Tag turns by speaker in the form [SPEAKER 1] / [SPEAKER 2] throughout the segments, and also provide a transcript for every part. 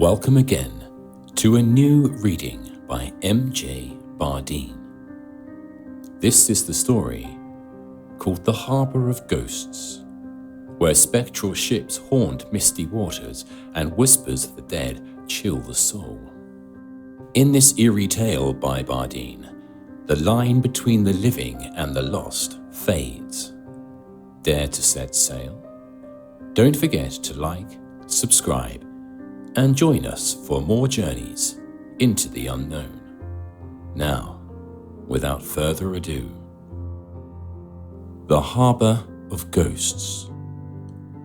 [SPEAKER 1] Welcome again to a new reading by M.J.Bardine. This is the story called The Harbour of Ghosts, where spectral ships haunt misty waters and whispers of the dead chill the soul. In this eerie tale by Bardine, the line between the living and the lost fades. Dare to set sail? Don't forget to like, subscribe, and join us for more journeys into the unknown. Now, without further ado, The Harbour of Ghosts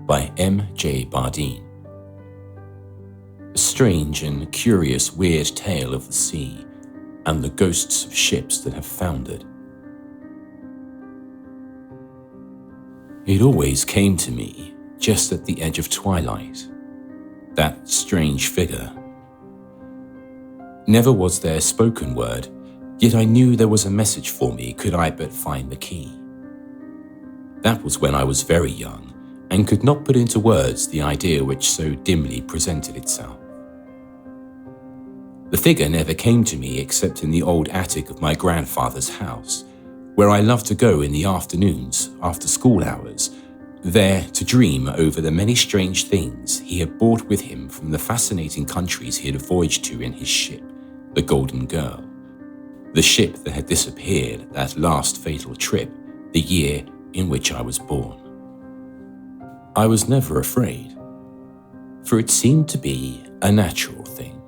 [SPEAKER 1] by M.J.Bardine. A strange and curious weird tale of the sea and the ghosts of ships that have foundered. It always came to me just at the edge of twilight, that strange figure. Never was there spoken word, yet I knew there was a message for me could I but find the key. That was when I was very young and could not put into words the idea which so dimly presented itself. The figure never came to me except in the old attic of my grandfather's house, where I loved to go in the afternoons after school hours, there to dream over the many strange things he had brought with him from the fascinating countries he had voyaged to in his ship, the Golden Girl, the ship that had disappeared at that last fatal trip, the year in which I was born. I was never afraid, for it seemed to be a natural thing,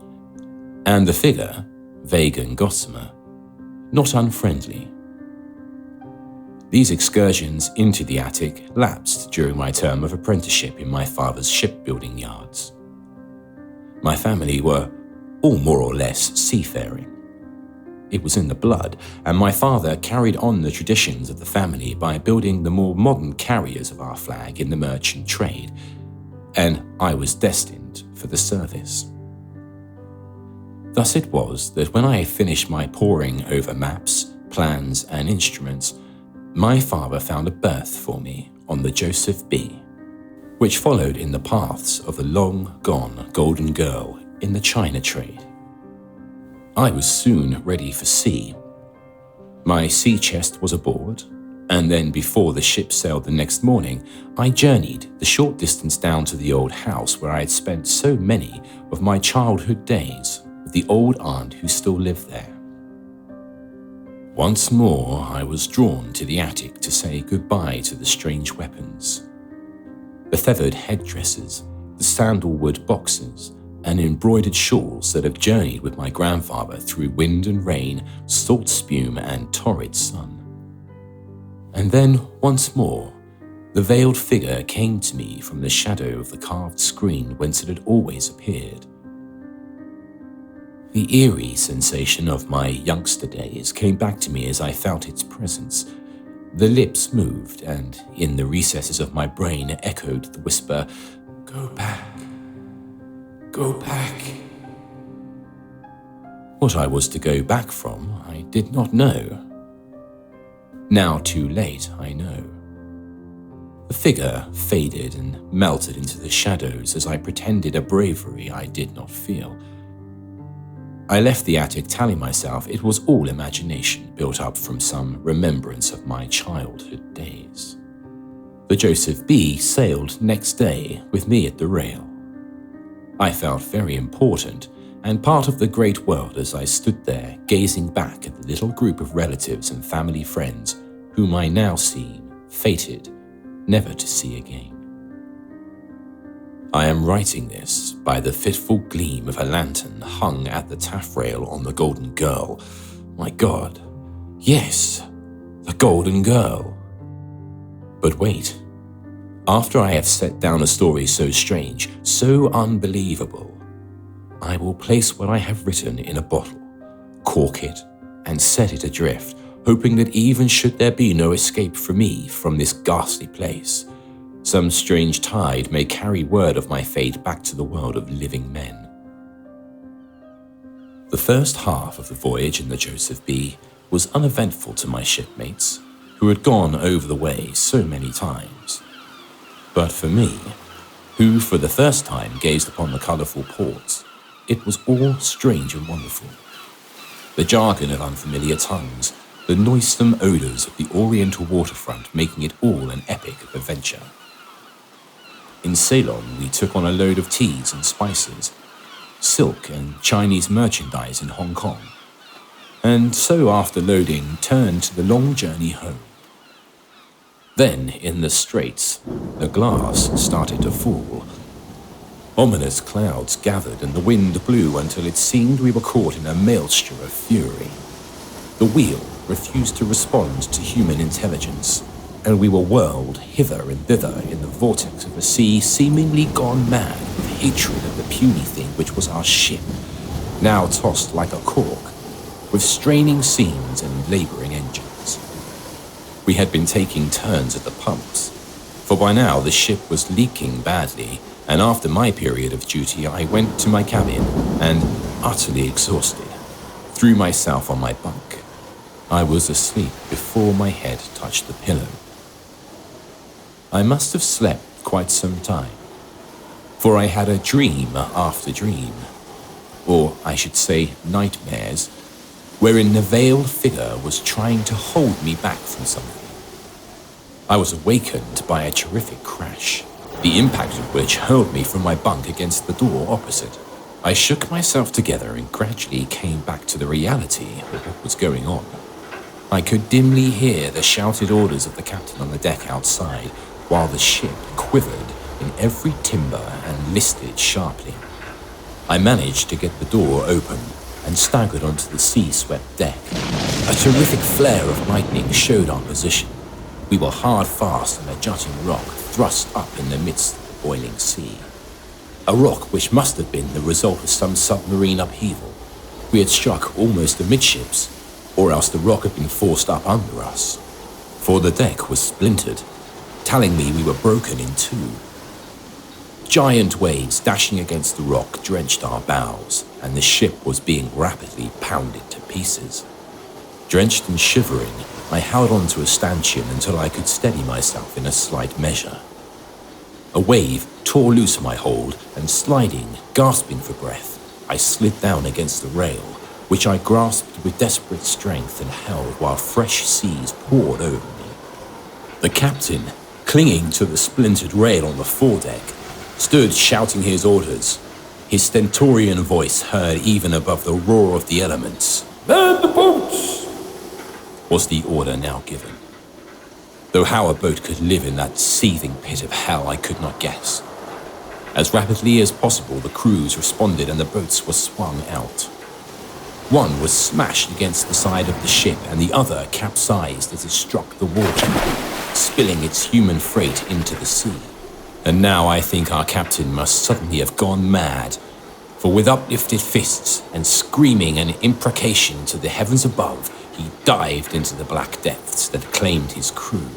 [SPEAKER 1] and the figure, vague and gossamer, not unfriendly. These excursions into the attic lapsed during my term of apprenticeship in my father's shipbuilding yards. My family were all more or less seafaring. It was in the blood, and my father carried on the traditions of the family by building the more modern carriers of our flag in the merchant trade, and I was destined for the service. Thus it was that when I had finished my poring over maps, plans, and instruments, my father found a berth for me on the Joseph B, which followed in the paths of the long-gone Golden Girl in the China trade. I was soon ready for sea. My sea chest was aboard, and then before the ship sailed the next morning, I journeyed the short distance down to the old house where I had spent so many of my childhood days with the old aunt who still lived there. Once more, I was drawn to the attic to say goodbye to the strange weapons, the feathered headdresses, the sandalwood boxes, and embroidered shawls that have journeyed with my grandfather through wind and rain, salt spume, and torrid sun. And then, once more, the veiled figure came to me from the shadow of the carved screen whence it had always appeared. The eerie sensation of my youngster days came back to me as I felt its presence. The lips moved, and in the recesses of my brain echoed the whisper, "Go back, go back." What I was to go back from, I did not know. Now too late, I know. The figure faded and melted into the shadows as I pretended a bravery I did not feel. I left the attic telling myself it was all imagination built up from some remembrance of my childhood days. The Joseph B sailed next day with me at the rail. I felt very important and part of the great world as I stood there gazing back at the little group of relatives and family friends whom I now seem fated never to see again. I am writing this by the fitful gleam of a lantern hung at the taffrail on the Golden Girl. My God, yes, the Golden Girl. But wait, after I have set down a story so strange, so unbelievable, I will place what I have written in a bottle, cork it, and set it adrift, hoping that even should there be no escape for me from this ghastly place, some strange tide may carry word of my fate back to the world of living men. The first half of the voyage in the Joseph B was uneventful to my shipmates, who had gone over the way so many times. But for me, who for the first time gazed upon the colourful ports, It was all strange and wonderful. The jargon of unfamiliar tongues, the noisome odours of the oriental waterfront making it all an epic of adventure. In Ceylon, we took on a load of teas and spices, silk and Chinese merchandise in Hong Kong, and so after loading, turned to the long journey home. Then, in the Straits, the glass started to fall. Ominous clouds gathered and the wind blew until it seemed we were caught in a maelstrom of fury. The wheel refused to respond to human intelligence, and we were whirled hither and thither in the vortex of a sea seemingly gone mad with hatred of the puny thing which was our ship, now tossed like a cork, with straining seams and labouring engines. We had been taking turns at the pumps, for by now the ship was leaking badly, and after my period of duty I went to my cabin and, utterly exhausted, threw myself on my bunk. I was asleep before my head touched the pillow. I must have slept quite some time, for I had a dream after dream, or I should say nightmares, wherein the veiled figure was trying to hold me back from something. I was awakened by a terrific crash, the impact of which hurled me from my bunk against the door opposite. I shook myself together and gradually came back to the reality of what was going on. I could dimly hear the shouted orders of the captain on the deck outside, while the ship quivered in every timber and listed sharply. I managed to get the door open and staggered onto the sea-swept deck. A terrific flare of lightning showed our position. We were hard fast on a jutting rock thrust up in the midst of the boiling sea. A rock which must have been the result of some submarine upheaval. We had struck almost amidships, or else the rock had been forced up under us, for the deck was splintered, telling me we were broken in two. Giant waves dashing against the rock drenched our bows, and the ship was being rapidly pounded to pieces. Drenched and shivering, I held on to a stanchion until I could steady myself in a slight measure. A wave tore loose my hold, and sliding, gasping for breath, I slid down against the rail, which I grasped with desperate strength and held while fresh seas poured over me. The captain, clinging to the splintered rail on the foredeck, stood shouting his orders, his stentorian voice heard even above the roar of the elements. "Man the boats!" was the order now given. Though how a boat could live in that seething pit of hell I could not guess. As rapidly as possible the crews responded and the boats were swung out. One was smashed against the side of the ship and the other capsized as it struck the water, spilling its human freight into the sea. And now I think our captain must suddenly have gone mad, for with uplifted fists and screaming an imprecation to the heavens above, he dived into the black depths that claimed his crew.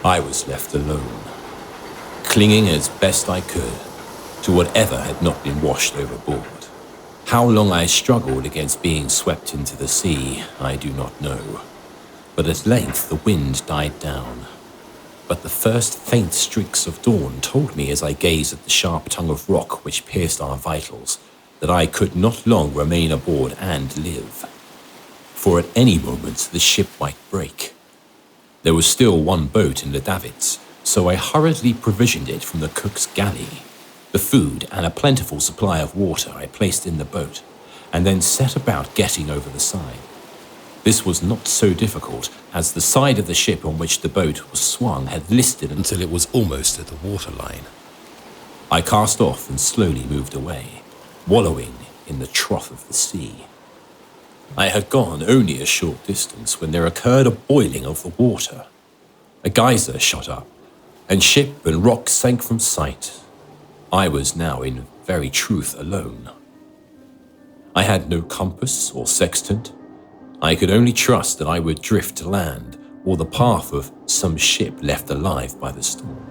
[SPEAKER 1] I was left alone, clinging as best I could to whatever had not been washed overboard. How long I struggled against being swept into the sea, I do not know, but at length the wind died down. But the first faint streaks of dawn told me as I gazed at the sharp tongue of rock which pierced our vitals that I could not long remain aboard and live. For at any moment the ship might break. There was still one boat in the davits, so I hurriedly provisioned it from the cook's galley. The food and a plentiful supply of water I placed in the boat, and then set about getting over the side. This was not so difficult, as the side of the ship on which the boat was swung had listed until it was almost at the waterline. I cast off and slowly moved away, wallowing in the trough of the sea. I had gone only a short distance when there occurred a boiling of the water. A geyser shot up, and ship and rock sank from sight. I was now in very truth alone. I had no compass or sextant. I could only trust that I would drift to land or the path of some ship left alive by the storm.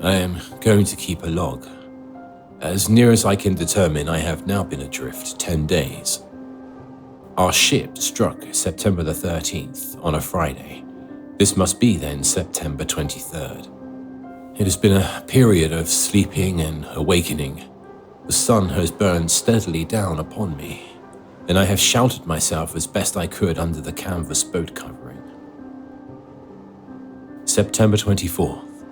[SPEAKER 1] I am going to keep a log. As near as I can determine, I have now been adrift 10 days. Our ship struck September the 13th on a Friday. This must be then September 23rd. It has been a period of sleeping and awakening. The sun has burned steadily down upon me, and I have sheltered myself as best I could under the canvas boat covering. September 24th.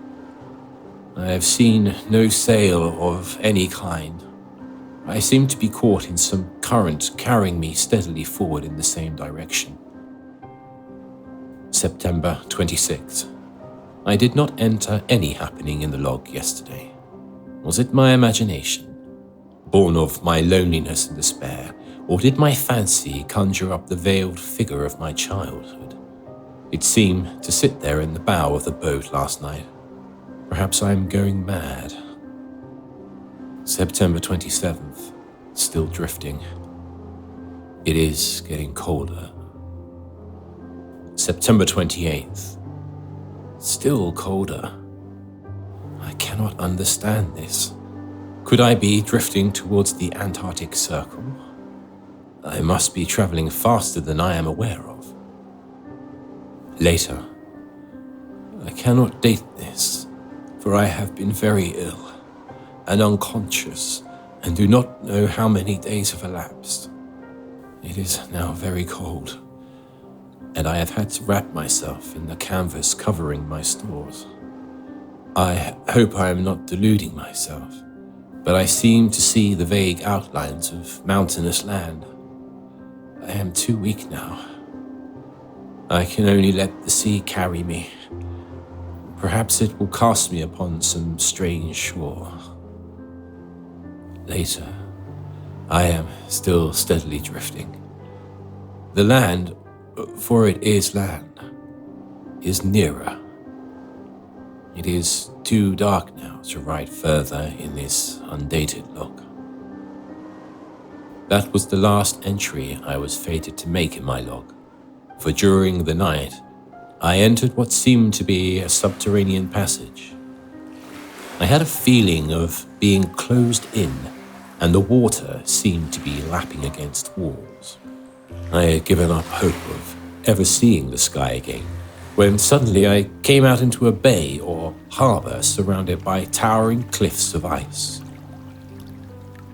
[SPEAKER 1] I have seen no sail of any kind. I seem to be caught in some current carrying me steadily forward in the same direction. September 26th. I did not enter any happening in the log yesterday. Was it my imagination, born of my loneliness and despair, or did my fancy conjure up the veiled figure of my childhood? It seemed to sit there in the bow of the boat last night. Perhaps I am going mad. September 27th. Still drifting. It is getting colder. September 28th. Still colder. I cannot understand this. Could I be drifting towards the Antarctic Circle? I must be traveling faster than I am aware of. Later. I cannot date this, for I have been very ill and unconscious and do not know how many days have elapsed. It is now very cold, and I have had to wrap myself in the canvas covering my stores. I hope I am not deluding myself, but I seem to see the vague outlines of mountainous land. I am too weak now. I can only let the sea carry me. Perhaps it will cast me upon some strange shore. Later, I am still steadily drifting. The land, for it is land, is nearer. It is too dark now to write further in this undated log. That was the last entry I was fated to make in my log, for during the night, I entered what seemed to be a subterranean passage. I had a feeling of being closed in, and the water seemed to be lapping against walls. I had given up hope of ever seeing the sky again, when suddenly I came out into a bay or harbour surrounded by towering cliffs of ice.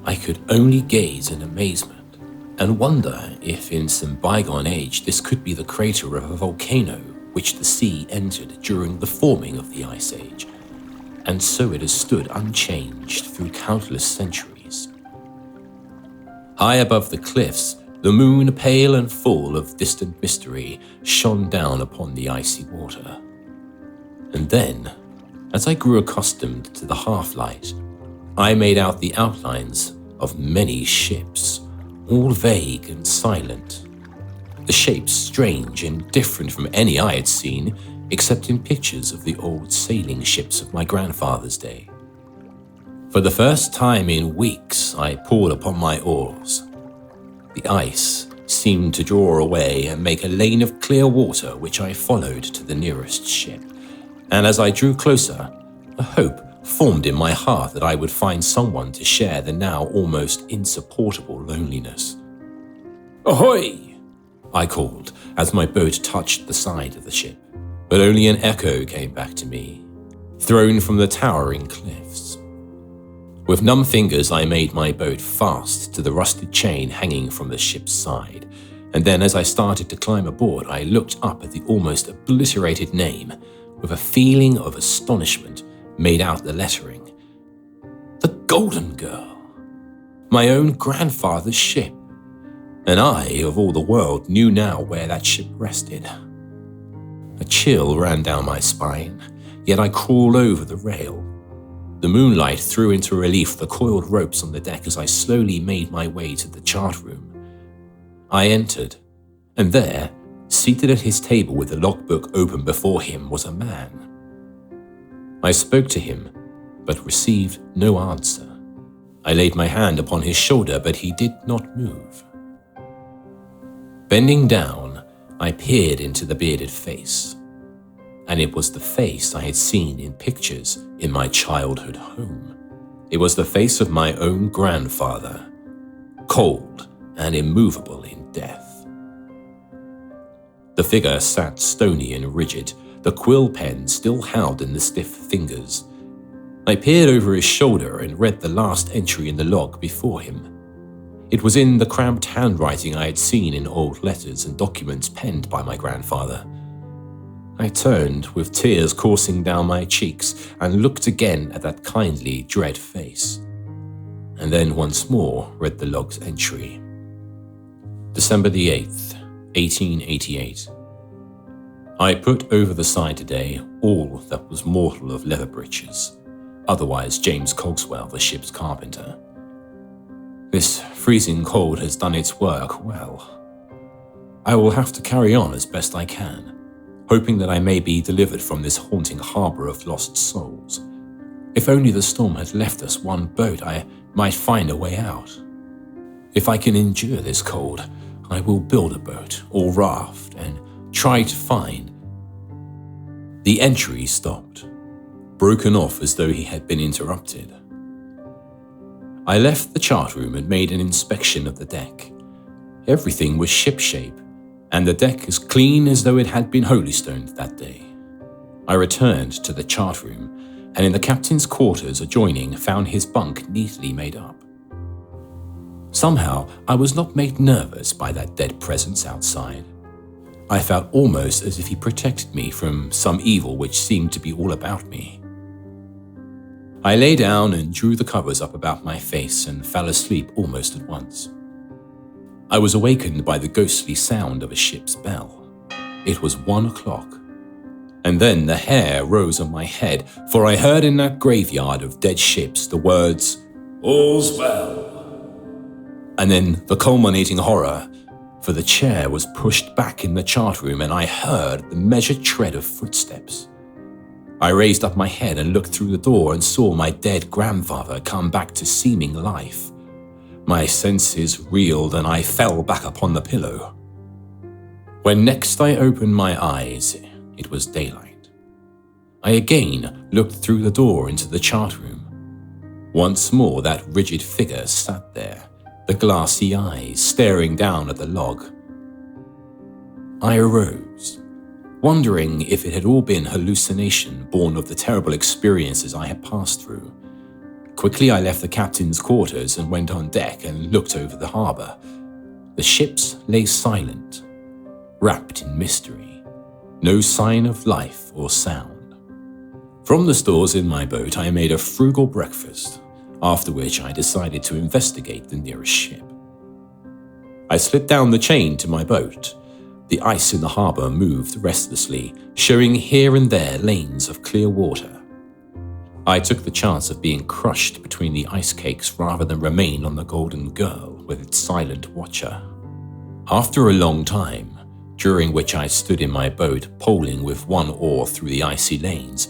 [SPEAKER 1] I could only gaze in amazement and wonder if in some bygone age this could be the crater of a volcano which the sea entered during the forming of the Ice Age, and so it has stood unchanged through countless centuries. High above the cliffs, the moon, pale and full of distant mystery, shone down upon the icy water. And then, as I grew accustomed to the half-light, I made out the outlines of many ships, all vague and silent. The shapes strange and different from any I had seen, except in pictures of the old sailing ships of my grandfather's day. For the first time in weeks, I pulled upon my oars. The ice seemed to draw away and make a lane of clear water which I followed to the nearest ship. And as I drew closer, a hope formed in my heart that I would find someone to share the now almost insupportable loneliness. "Ahoy!" I called as my boat touched the side of the ship, but only an echo came back to me, thrown from the towering cliffs. With numb fingers, I made my boat fast to the rusted chain hanging from the ship's side, and then as I started to climb aboard, I looked up at the almost obliterated name. With a feeling of astonishment, made out the lettering. The Golden Girl! My own grandfather's ship. And I, of all the world, knew now where that ship rested. A chill ran down my spine, yet I crawled over the rail. The moonlight threw into relief the coiled ropes on the deck as I slowly made my way to the chart room. I entered, and there, seated at his table with the logbook open before him, was a man. I spoke to him, but received no answer. I laid my hand upon his shoulder, but he did not move. Bending down, I peered into the bearded face, and it was the face I had seen in pictures in my childhood home. It was the face of my own grandfather, cold and immovable in death. The figure sat stony and rigid, the quill pen still held in the stiff fingers, I peered over his shoulder and read the last entry in the log before him. It was in the cramped handwriting I had seen in old letters and documents penned by my grandfather. I turned, with tears coursing down my cheeks, and looked again at that kindly, dread face. And then once more read the log's entry. December the 8th, 1888. I put over the side today all that was mortal of leather breeches, otherwise James Cogswell, the ship's carpenter. This freezing cold has done its work well. I will have to carry on as best I can, hoping that I may be delivered from this haunting harbour of lost souls. If only the storm had left us one boat, I might find a way out. If I can endure this cold, I will build a boat or raft and try to find. The entry stopped, broken off as though he had been interrupted. I left the chart room and made an inspection of the deck. Everything was shipshape, and the deck as clean as though it had been holystoned that day. I returned to the chart room, and in the captain's quarters adjoining found his bunk neatly made up. Somehow, I was not made nervous by that dead presence outside. I felt almost as if he protected me from some evil which seemed to be all about me. I lay down and drew the covers up about my face and fell asleep almost at once. I was awakened by the ghostly sound of a ship's bell. It was 1 o'clock. And then the hair rose on my head, for I heard in that graveyard of dead ships the words, "All's well." And then the culminating horror, for the chair was pushed back in the chart room and I heard the measured tread of footsteps. I raised up my head and looked through the door and saw my dead grandfather come back to seeming life. My senses reeled and I fell back upon the pillow. When next I opened my eyes, it was daylight. I again looked through the door into the chart room. Once more that rigid figure sat there, the glassy eyes staring down at the log. I arose, wondering if it had all been hallucination born of the terrible experiences I had passed through. Quickly I left the captain's quarters and went on deck and looked over the harbour. The ships lay silent, wrapped in mystery, no sign of life or sound. From the stores in my boat I made a frugal breakfast, after which I decided to investigate the nearest ship. I slid down the chain to my boat. The ice in the harbour moved restlessly, showing here and there lanes of clear water. I took the chance of being crushed between the ice cakes rather than remain on the Golden Girl with its silent watcher. After a long time, during which I stood in my boat poling with one oar through the icy lanes,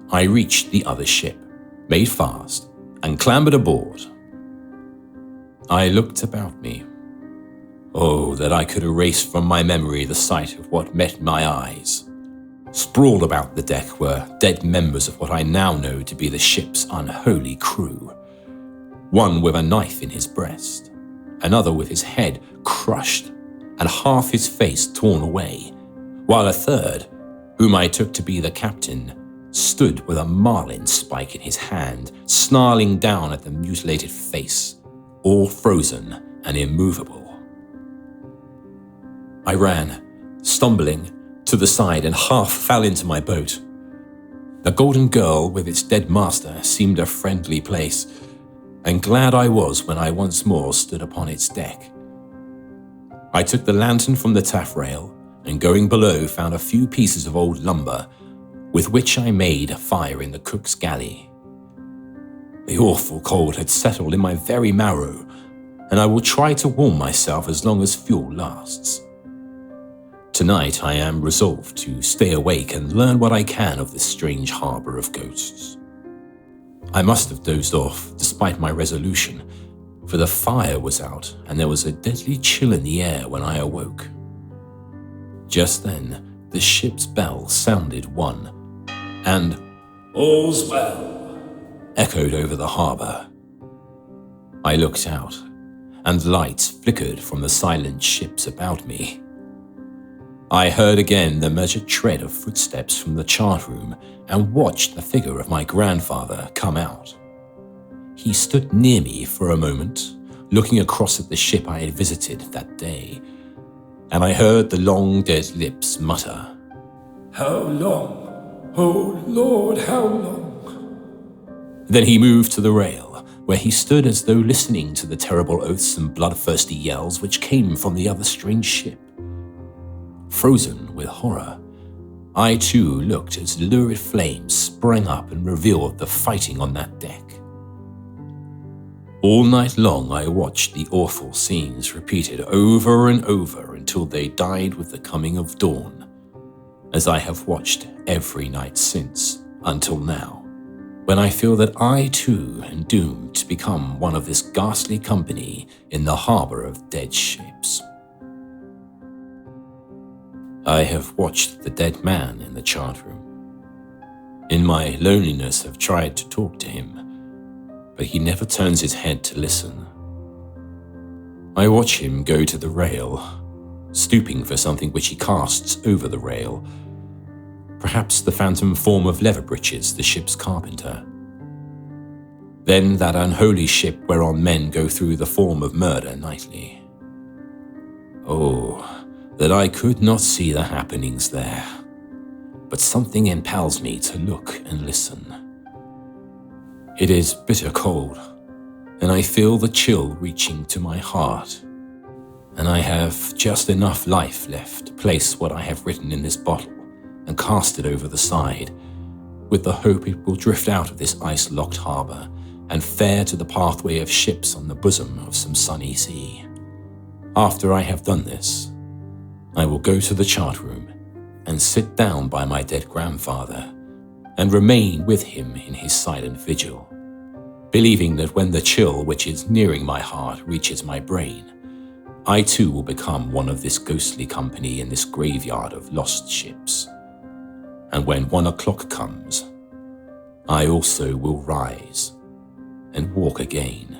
[SPEAKER 1] I reached the other ship, made fast, and clambered aboard. I looked about me. Oh, that I could erase from my memory the sight of what met my eyes. Sprawled about the deck were dead members of what I now know to be the ship's unholy crew. One with a knife in his breast, another with his head crushed and half his face torn away, while a third, whom I took to be the captain, stood with a marlin spike in his hand, snarling down at the mutilated face, all frozen and immovable. I ran, stumbling, to the side and half fell into my boat. The Golden Girl with its dead master seemed a friendly place, and glad I was when I once more stood upon its deck. I took the lantern from the taffrail and going below found a few pieces of old lumber with which I made a fire in the cook's galley. The awful cold had settled in my very marrow, and I will try to warm myself as long as fuel lasts. Tonight I am resolved to stay awake and learn what I can of this strange harbour of ghosts. I must have dozed off despite my resolution, for the fire was out and there was a deadly chill in the air when I awoke. Just then the ship's bell sounded one, and "All's well" echoed over the harbour. I looked out, and lights flickered from the silent ships about me. I heard again the measured tread of footsteps from the chart room and watched the figure of my grandfather come out. He stood near me for a moment, looking across at the ship I had visited that day, and I heard the long dead lips mutter, "How long? Oh Lord, how long?" Then he moved to the rail, where he stood as though listening to the terrible oaths and bloodthirsty yells which came from the other strange ship. Frozen with horror, I too looked as lurid flames sprang up and revealed the fighting on that deck. All night long I watched the awful scenes repeated over and over until they died with the coming of dawn, as I have watched every night since, until now, when I feel that I too am doomed to become one of this ghastly company in the harbor of dead ships. I have watched the dead man in the chart room. In my loneliness have tried to talk to him, but he never turns his head to listen. I watch him go to the rail, stooping for something which he casts over the rail, perhaps the phantom form of Leverbreeches, the ship's carpenter. Then that unholy ship whereon men go through the form of murder nightly. Oh, that I could not see the happenings there, but something impels me to look and listen. It is bitter cold, and I feel the chill reaching to my heart, and I have just enough life left to place what I have written in this bottle and cast it over the side, with the hope it will drift out of this ice-locked harbor and fare to the pathway of ships on the bosom of some sunny sea. After I have done this, I will go to the chart room and sit down by my dead grandfather and remain with him in his silent vigil, believing that when the chill which is nearing my heart reaches my brain, I too will become one of this ghostly company in this graveyard of lost ships. And when 1 o'clock comes, I also will rise and walk again.